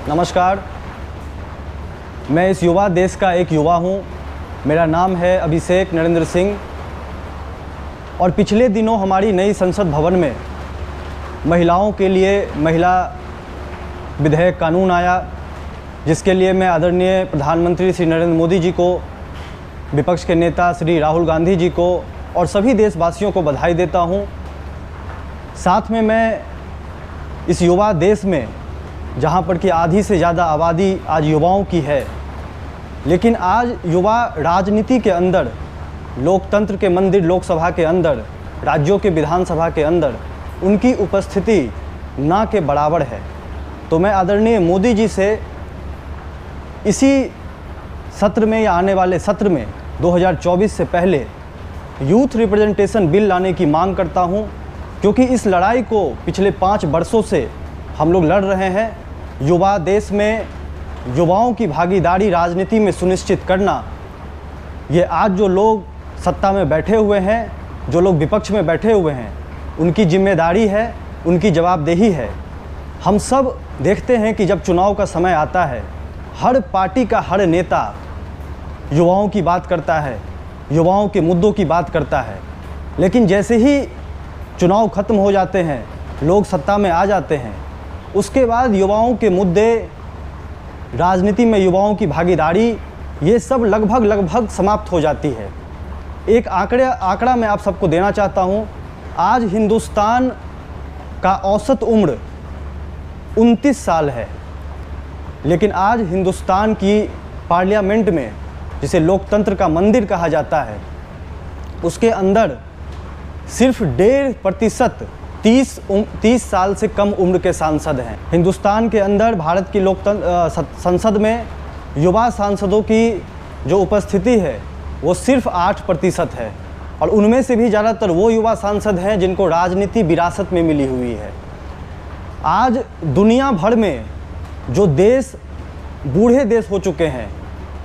नमस्कार, मैं इस युवा देश का एक युवा हूँ। मेरा नाम है अभिषेक नरेंद्र सिंह और पिछले दिनों हमारी नई संसद भवन में महिलाओं के लिए महिला विधेयक कानून आया, जिसके लिए मैं आदरणीय प्रधानमंत्री श्री नरेंद्र मोदी जी को, विपक्ष के नेता श्री राहुल गांधी जी को और सभी देशवासियों को बधाई देता हूँ। साथ में मैं इस युवा देश में, जहाँ पर कि आधी से ज़्यादा आबादी आज युवाओं की है, लेकिन आज युवा राजनीति के अंदर, लोकतंत्र के मंदिर लोकसभा के अंदर, राज्यों के विधानसभा के अंदर उनकी उपस्थिति ना के बराबर है। तो मैं आदरणीय मोदी जी से इसी सत्र में या आने वाले सत्र में 2024 से पहले यूथ रिप्रेजेंटेशन बिल लाने की मांग करता हूं, क्योंकि इस लड़ाई को पिछले 5 वर्षों से हम लोग लड़ रहे हैं। युवा देश में युवाओं की भागीदारी राजनीति में सुनिश्चित करना, ये आज जो लोग सत्ता में बैठे हुए हैं, जो लोग विपक्ष में बैठे हुए हैं, उनकी जिम्मेदारी है, उनकी जवाबदेही है। हम सब देखते हैं कि जब चुनाव का समय आता है, हर पार्टी का हर नेता युवाओं की बात करता है, युवाओं के मुद्दों की बात करता है, लेकिन जैसे ही चुनाव खत्म हो जाते हैं, लोग सत्ता में आ जाते हैं, उसके बाद युवाओं के मुद्दे, राजनीति में युवाओं की भागीदारी, ये सब लगभग समाप्त हो जाती है। एक आंकड़ा मैं आप सबको देना चाहता हूँ। आज हिंदुस्तान का औसत उम्र 29 साल है, लेकिन आज हिंदुस्तान की पार्लियामेंट में, जिसे लोकतंत्र का मंदिर कहा जाता है, उसके अंदर सिर्फ 1.5% 30 साल से कम उम्र के सांसद हैं। हिंदुस्तान के अंदर भारत की संसद में युवा सांसदों की जो उपस्थिति है वो सिर्फ 8% है, और उनमें से भी ज़्यादातर वो युवा सांसद हैं जिनको राजनीति विरासत में मिली हुई है। आज दुनिया भर में जो देश बूढ़े देश हो चुके हैं,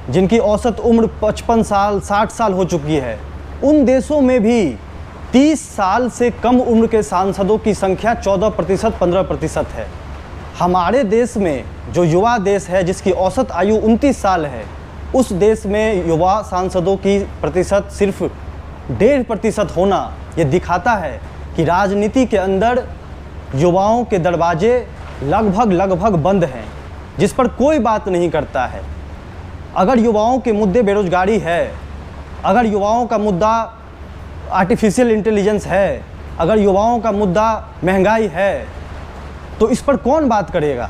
जिनकी औसत उम्र 55 साल 60 साल हो चुकी है, उन देशों में भी 30 साल से कम उम्र के सांसदों की संख्या 14% 15% है। हमारे देश में जो युवा देश है, जिसकी औसत आयु 29 साल है, उस देश में युवा सांसदों की प्रतिशत सिर्फ 1.5% होना, ये दिखाता है कि राजनीति के अंदर युवाओं के दरवाजे लगभग बंद हैं, जिस पर कोई बात नहीं करता है। अगर युवाओं के मुद्दे बेरोजगारी है, अगर युवाओं का मुद्दा आर्टिफिशियल इंटेलिजेंस है, अगर युवाओं का मुद्दा महंगाई है, तो इस पर कौन बात करेगा?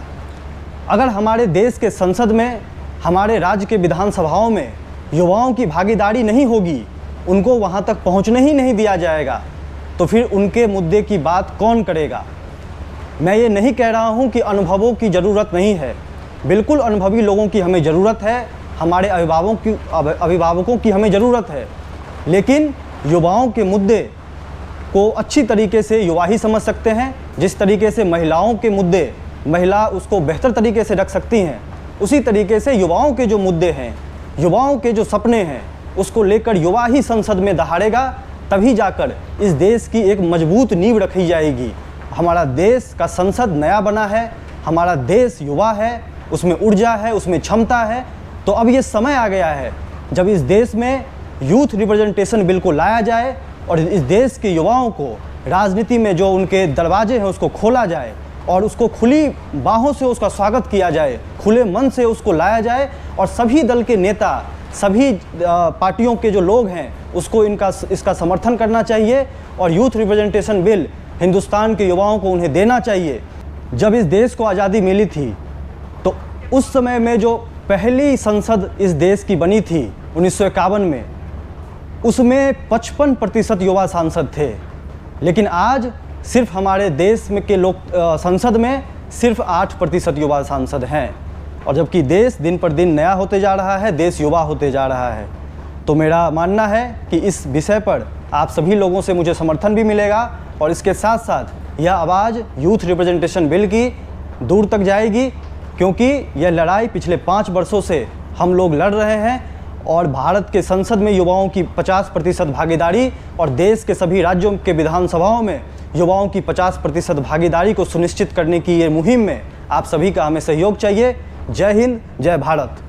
अगर हमारे देश के संसद में, हमारे राज्य के विधानसभाओं में युवाओं की भागीदारी नहीं होगी, उनको वहाँ तक पहुँचने ही नहीं दिया जाएगा, तो फिर उनके मुद्दे की बात कौन करेगा? मैं ये नहीं कह रहा हूँ कि अनुभवों की ज़रूरत नहीं है, बिल्कुल अनुभवी लोगों की हमें ज़रूरत है, हमारे अभिभावकों की हमें ज़रूरत है, लेकिन युवाओं के मुद्दे को अच्छी तरीके से युवा ही समझ सकते हैं। जिस तरीके से महिलाओं के मुद्दे महिला उसको बेहतर तरीके से रख सकती हैं, उसी तरीके से युवाओं के जो मुद्दे हैं, युवाओं के जो सपने हैं, उसको लेकर युवा ही संसद में दहाड़ेगा, तभी जाकर इस देश की एक मजबूत नींव रखी जाएगी। हमारा देश का संसद नया बना है, हमारा देश युवा है, उसमें ऊर्जा है, उसमें क्षमता है। तो अब ये समय आ गया है जब इस देश में यूथ रिप्रेजेंटेशन बिल को लाया जाए और इस देश के युवाओं को राजनीति में जो उनके दरवाजे हैं उसको खोला जाए और उसको खुली बाहों से उसका स्वागत किया जाए, खुले मन से उसको लाया जाए, और सभी दल के नेता, सभी पार्टियों के जो लोग हैं, उसको इसका समर्थन करना चाहिए और यूथ रिप्रेजेंटेशन बिल हिंदुस्तान के युवाओं को उन्हें देना चाहिए। जब इस देश को आज़ादी मिली थी, तो उस समय में जो पहली संसद इस देश की बनी थी 1951 में, उसमें 55% युवा सांसद थे, लेकिन आज सिर्फ हमारे देश में के संसद में सिर्फ 8% युवा सांसद हैं, और जबकि देश दिन पर दिन नया होते जा रहा है, देश युवा होते जा रहा है। तो मेरा मानना है कि इस विषय पर आप सभी लोगों से मुझे समर्थन भी मिलेगा, और इसके साथ साथ यह आवाज़ यूथ रिप्रेजेंटेशन बिल की दूर तक जाएगी, क्योंकि यह लड़ाई पिछले 5 वर्षों से हम लोग लड़ रहे हैं, और भारत के संसद में युवाओं की 50% भागीदारी और देश के सभी राज्यों के विधानसभाओं में युवाओं की 50% भागीदारी को सुनिश्चित करने की ये मुहिम में आप सभी का हमें सहयोग चाहिए। जय हिंद, जय भारत।